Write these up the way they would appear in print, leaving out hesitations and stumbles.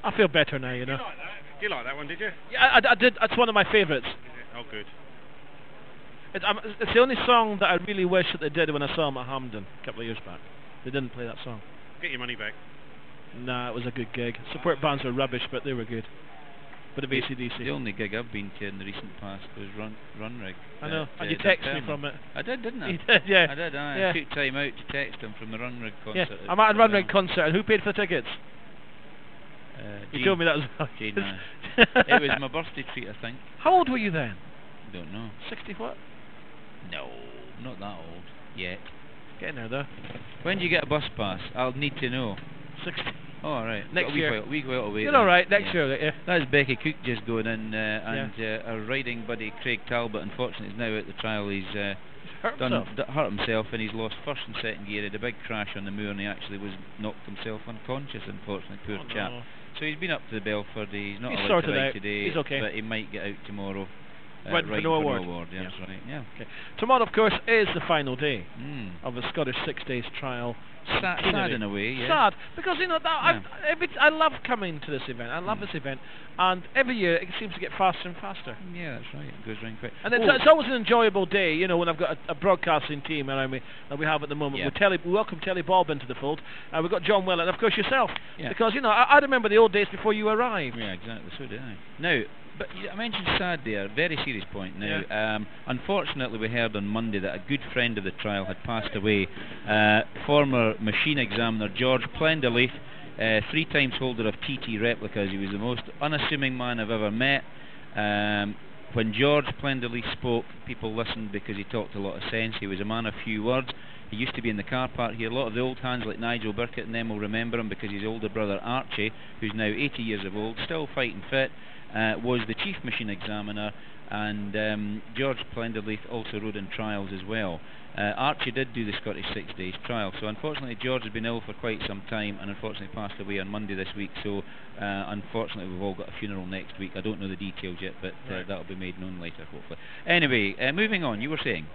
I feel better now, you know. Do you like that one, did you? Yeah, I did. It's one of my favourites. Oh, good. It's the only song that I really wish that they did when I saw them at Hampden a couple of years back. They didn't play that song. Get your money back. Nah, it was a good gig. Support bands were rubbish, but they were good. But of AC/DC. The only gig I've been to in the recent past was Run Rig. I know, and you texted me from it. I did, didn't I? You did, yeah. I did, I took time out to text him from the Run Rig concert. Yeah, I'm at a Run Rig concert, and who paid for the tickets? You told me that as well. It was my birthday treat, I think. How old were you then? Don't know. 60 what? No, not that old yet. Getting there though. When do you get a bus pass? I'll need to know. 60. Oh, all right. Next year. We go away. You're all right. Next year, yeah. That's Becky Cook just going in, and our riding buddy Craig Talbot, unfortunately, is now at the trial. He's hurt himself, and he's lost first and second gear. He had a big crash on the moor, and he actually knocked himself unconscious. Unfortunately, poor chap. No. So he's been up to the Belford. He's not allowed to ride today. He's okay, but he might get out tomorrow. Right for no award. Yeah, that's right. Yeah. Okay. Tomorrow, of course, is the final day of the Scottish 6 days trial. Sad in a way, yeah. Sad, because you know that I love coming to this event. I love this event, and every year it seems to get faster and faster. Yeah, that's right. It goes round quick. And it's always an enjoyable day, you know, when I've got a broadcasting team around me that we have at the moment. We welcome Telly Bob into the fold. We've got John Whelan, and of course yourself, because you know I remember the old days before you arrived. Yeah, exactly. So did I. Now. But I mentioned sad there, very serious point now. Unfortunately, we heard on Monday that a good friend of the trial had passed away. Former machine examiner George Plenderleith, 3 times holder of TT replicas. He was the most unassuming man I've ever met. When George Plenderleith spoke, people listened because he talked a lot of sense. He was a man of few words. He used to be in the car park here. A lot of the old hands like Nigel Burkett and them will remember him because his older brother Archie, who's now 80 years of old, still fighting fit, was the chief machine examiner, and George Plenderleith also rode in trials as well. Archie did do the Scottish 6 days trial, so unfortunately George has been ill for quite some time and unfortunately passed away on Monday this week, so unfortunately we've all got a funeral next week. I don't know the details yet, but that'll be made known later hopefully. Anyway, moving on, you were saying?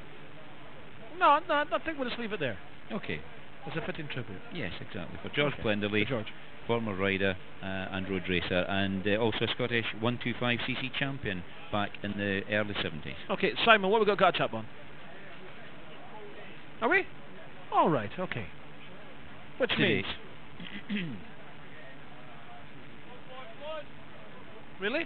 No, I think we'll just leave it there. Okay. As a fitting tribute. Yes, exactly. For George Plenderleith, former rider and road racer, and also a Scottish 125cc champion back in the early 70s. Okay, Simon, what have we got to catch up on? Are we? All right, okay. Which means? Really?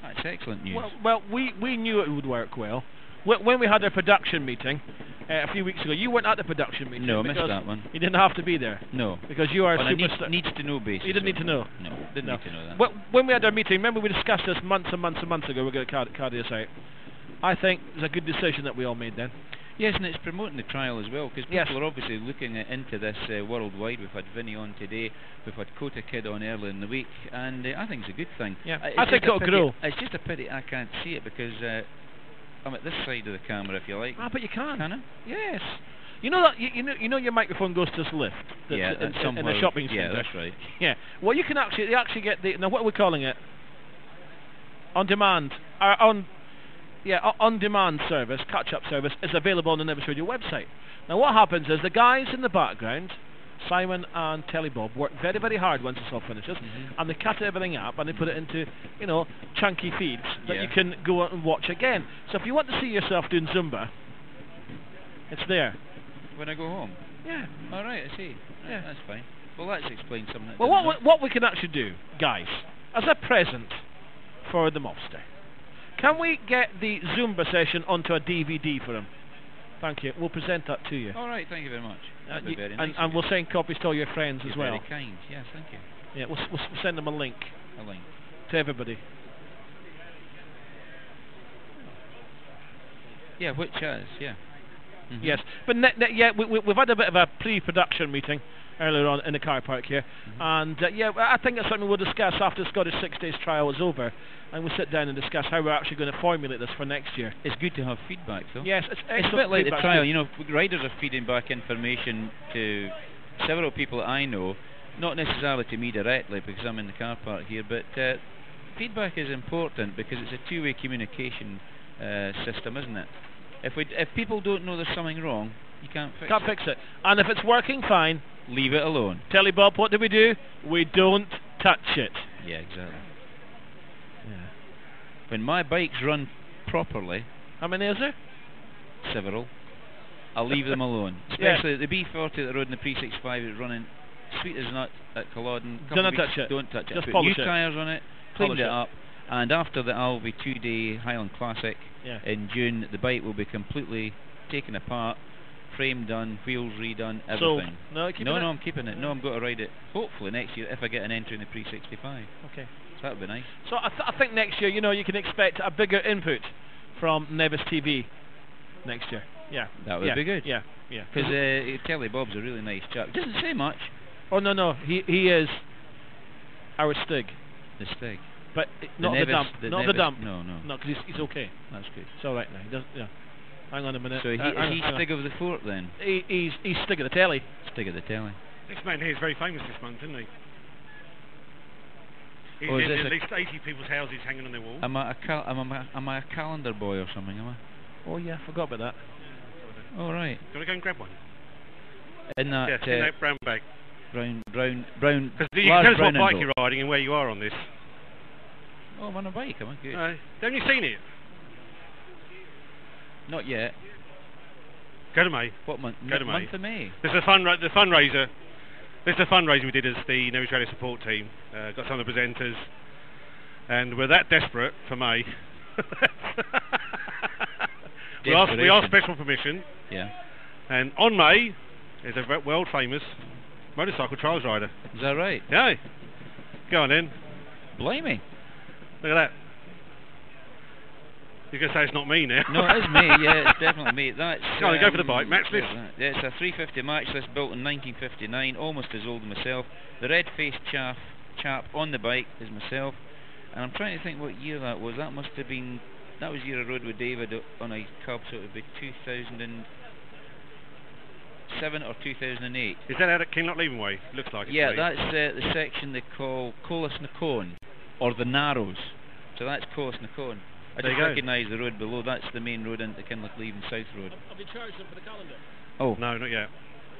That's excellent news. Well, we knew it would work well. When we had our production meeting a few weeks ago, you weren't at the production meeting. No, I missed that one. You didn't have to be there. No. Because you are a superstar. Needs to know basis. You didn't need to know. No, didn't need to know that. When we had our meeting, remember we discussed this months and months and months ago, we're going to carry this out. I think it's a good decision that we all made then. Yes, and it's promoting the trial as well, because people are obviously looking into this worldwide. We've had Vinny on today, we've had Kota Kid on earlier in the week, and I think it's a good thing. Yeah, I think it'll grow. It's just a pity I can't see it, because I'm at this side of the camera, if you like. Ah, but you can. Can I? Yes. You know that you know your microphone goes to this lift. In the shopping centre. Yeah, that's right. Yeah. Well, you can actually get the what are we calling it? On demand. On demand service, catch-up service, is available on the Nevis Radio website. Now what happens is the guys in the background, Simon and Telly Bob, work very, very hard once it's all finishes, and they cut everything up and they put it into, you know, chunky feeds that you can go out and watch again. So if you want to see yourself doing Zumba, it's there. When I go home? Yeah. All right, I see. Yeah. That's fine. Well, let's explain something. Well, what we can actually do, guys, as a present for the mobster, can we get the Zumba session onto a DVD for him? Thank you. We'll present that to you. All right, thank you very much. That'd be very nice. And we'll send copies to all your friends as well. Very kind. Yes, thank you. Yeah, we'll send them a link. A link. To everybody. Yeah, which has, yeah. Yes, but we've had a bit of a pre-production meeting earlier on in the car park here, and I think that's something we'll discuss after the Scottish 6 days trial is over, and we'll sit down and discuss how we're actually going to formulate this for next year. It's good to have feedback, though. Yes, it's a bit like the trial. You know, riders are feeding back information to several people that I know, not necessarily to me directly because I'm in the car park here, but feedback is important because it's a two-way communication system, isn't it? If people don't know there's something wrong, you can't fix it. And if it's working fine, Leave it alone. Telly Bob, what do? We don't touch it. Yeah, exactly. Yeah. When my bikes run properly, How many is there? several, I'll leave them alone. Yeah. Especially the B40 that rode in the Pre-65 is running sweet as nut at Culloden. Don't touch it. Don't touch it. Just Put polish new it. tyres on it, cleaned Polish it it. up, and after the Alvey 2-day Highland Classic Yeah. in June, the bike will be completely taken apart, frame done, wheels redone, So, everything. no, keeping No, it? I'm keeping it. No, I'm going to ride it hopefully next year if I get an entry in the Pre-65. Okay. So that would be nice. So I think next year, you know, you can expect a bigger input from Nevis TV next year. Yeah. That would be good. Yeah. Yeah. Because Telly Bob's a really nice chap. Doesn't say much. Oh no, he is our Stig, The Stig. but not the Nevis- dump, the not the Nevis- dump. No. No, because he's okay. That's good. It's all right now. He does. Yeah. Hang on a minute. So Hang on, he's hang on. Stig of the Fort then? He's Stig of the telly. Stig of the Telly. This man here is very famous this month, isn't he? He's Oh, is in this at a- least 80 people's houses hanging on their wall. Am I a calendar boy or something, am I? Oh yeah, I forgot about that. Oh right. Do you want to go and grab one? In that, Yes, in that brown bag. brown, Because you can large tell us what brown bike envelope. you're riding and where you are on this. Oh, I'm on a bike, am I? Good. Haven't you seen it? Not yet. Go to May. What month? Go to May. Month of May. This is a fundraiser. This is a fundraiser we did as the Nevis Radio support team. Got some of the presenters, and we're that desperate for May. we asked special permission, Yeah. and on May is a world famous motorcycle trials rider. Is that right? Yeah. Go on then. Blimey. Look at that. You're going to say it's not me now. No, it is me. Yeah, it's definitely me. That's. Go on, go for the bike. Matchless. Yeah, it's a 350 matchless built in 1959, almost as old as myself. The red-faced chap on the bike is myself, and I'm trying to think what year that was. That must have been. That was the year I rode with David on a cub, so it would be 2007 or 2008. Is that out at Kinloch Leaving Way? Looks like it. Yeah, to me. that's the section they call Colas na Cone, or the Narrows. So that's Colas na Cone. I There just you go. recognise the road below. That's the main road into Kinloch Leaving South Road. Have you charged them for the calendar? Oh, No, not yet.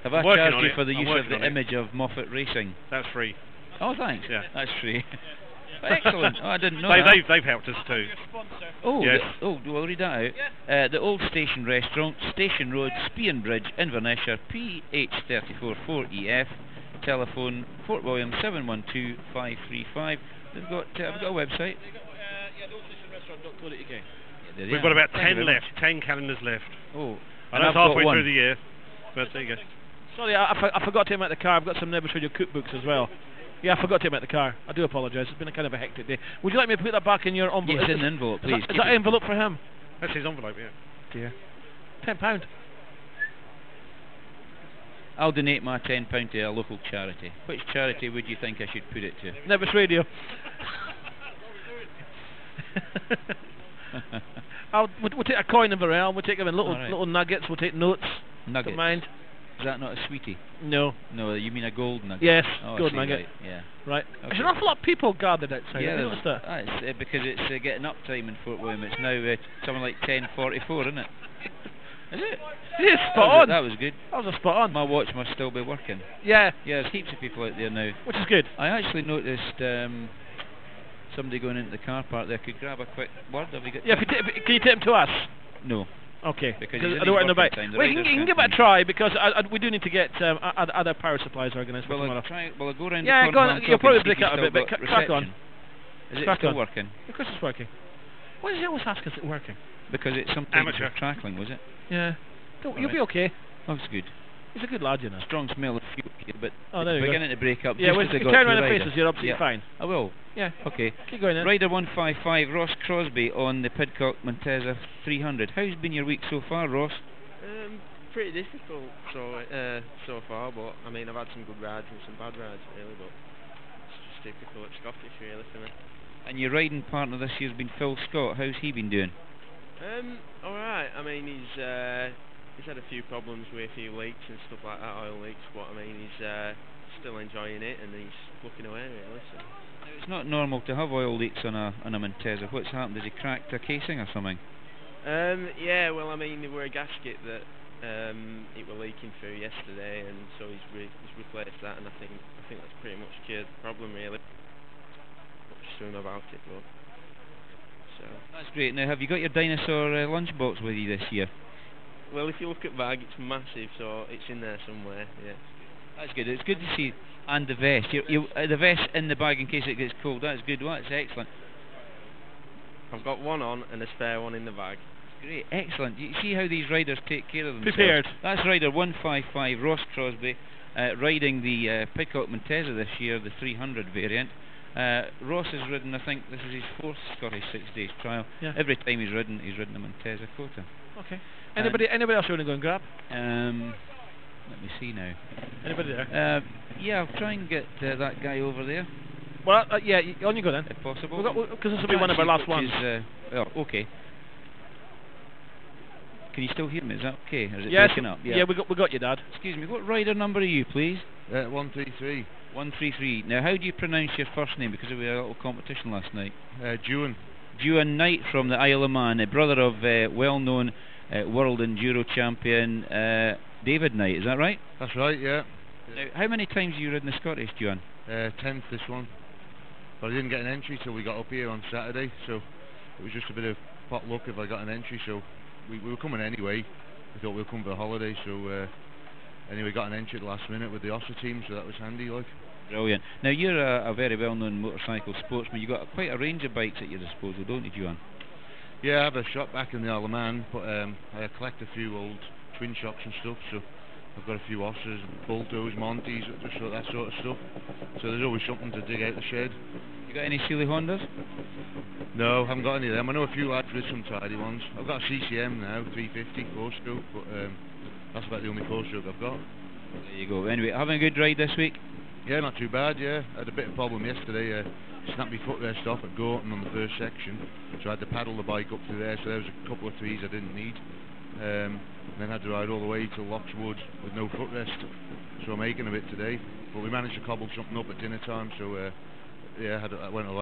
have I'm I working charged on you it. for the I'm use of working the on it. image of Moffat Racing? That's free. Oh, thanks. Yeah. That's free. Excellent. Oh, I didn't know that. They've helped us too. Oh, Yes. do I read that out? The Old Station Restaurant, Station Road, Spian Bridge, Inverness, PH34 4EF. Telephone Fort William 712535. They've got. Have got a website? Yeah, the Old Station Restaurant.co.uk. There they We've are. got about Thank you 10 very left. 10 calendars left. much. Oh, I and know I've it's halfway got one. through the year, but there you go. Sorry, I forgot to take him out the car. I've got some Nevis Radio cookbooks as well. Yeah, I forgot to take him out the car. I do apologise. It's been a kind of a hectic day. Would you like me to put that back in your envelope? Yes, in the envelope, please. Is that an envelope for him? That's his envelope, yeah. Dear. £10. I'll donate my £10 to a local charity. Which charity would you think I should put it to? Nevis Radio. We'll take a coin of a realm. We'll take them in little nuggets. We'll take notes. Nuggets. Don't mind. Is that not a sweetie? No. No, you mean a gold nugget? Yes, Oh, I gold see, nugget. right, yeah. Right. Okay. There's an awful lot of people gathered outside. Yeah, Have you noticed that? It's, because it's getting up time in Fort William. It's now something like 10:44, isn't it? Is it? Yeah, spot on. That was good. That was a spot on. My watch must still be working. Yeah, Yeah, there's heaps of people out there now. which is good. I actually noticed somebody going into the car park there. Could grab a quick word. Have you got? Yeah, can you take them to us? No. Okay. Because I he's in don't want his to bite. working time, the Well, you riders can can't give it a come. try because we do need to get other power supplies organised for Well, tomorrow. I'll go round Yeah, the go corner. on. You'll probably break out a bit, but crack on. Is it Crack still on. working? Of course it's working. Why does he always ask us it's working? Because it's something Amateur. crackling, was it? Yeah. You'll Alright. be okay. Oh, it's good. He's a good lad, you know. Strong smell of fuel here, but Oh, there it's you go. beginning to break up. Yeah, just when as I you got turn to around the and rider. faces, you're absolutely Yeah, fine. I will. Yeah. Okay. Keep going then. Rider 155, Ross Crosby on the Pidcock Monteza 300. How's been your week so far, Ross? Pretty difficult so far, but I mean I've had some good rides and some bad rides really, but it's just typical at Scottish really for me. And your riding partner this year's been Phil Scott. How's he been doing? Alright, I mean he's had a few problems with a few leaks and stuff like that, oil leaks, but I mean he's still enjoying it and he's looking away really. So. It's not normal to have oil leaks on a Monteza. What's happened? Has he cracked a casing or something? Yeah, well I mean there were a gasket that it were leaking through yesterday, and so he's replaced that, and I think that's pretty much cured the problem really. Not soon about it, but so. That's great. Now, have you got your dinosaur lunchbox with you this year? Well, if you look at bag, it's massive, so it's in there somewhere. Yeah. That's good. It's good to see. And the vest. The vest in the bag in case it gets cold. That's good. Well, that's excellent. I've got one on and a spare one in the bag. Great, excellent. You see how these riders take care of themselves. Prepared. That's rider 155, Ross Crosby, riding the Pidcock Montesa this year, the 300 variant. Ross has ridden, I think this is his 4th Scottish 6 days trial. Yeah. Every time he's ridden a Montesa quota. Okay. Anybody else you want to go and grab? Let me see now. Anybody there? Yeah, I'll try and get that guy over there. Well, yeah, on you go then. If possible. Because this will be one of our last ones. Oh, okay. Can you still hear me? Is that okay? Or is it Yes. breaking up? Yeah, we got you, Dad. Excuse me, what rider number are you, please? 133. 133. Now, how do you pronounce your first name? Because we had a little competition last night. Dewan. Dewan Knight from the Isle of Man, a brother of well-known world enduro champion David Knight. Is that right? That's right, yeah. Now, how many times have you ridden the Scottish, Dewan? 10th this one. But I didn't get an entry till we got up here on Saturday, so it was just a bit of pot luck if I got an entry, so we were coming anyway. We thought we were coming for a holiday, so anyway, got an entry at the last minute with the Ossa team, so that was handy, like. Brilliant. Now, you're a very well-known motorcycle sportsman. You've got quite a range of bikes at your disposal, don't you, Dewan? Yeah, I have a shop back in the Isle of Man, but I collect a few old twin shocks and stuff, so I've got a few Ossas, Bultos, Montes, that sort of stuff. So there's always something to dig out the shed. You got any Sealy Hondas? No, haven't got any of them. I know a few lads with some tidy ones. I've got a CCM now, 350 4-stroke, but that's about the only 4-stroke I've got. There you go. Anyway, having a good ride this week? Yeah, not too bad, yeah. I had a bit of problem yesterday. Snapped my footrest off at Gorton on the first section, so I had to paddle the bike up to there, so there was a couple of threes I didn't need. Then had to ride all the way to Lockswood with no footrest, so I'm aching a bit today. But we managed to cobble something up at dinner time, so yeah, I went along.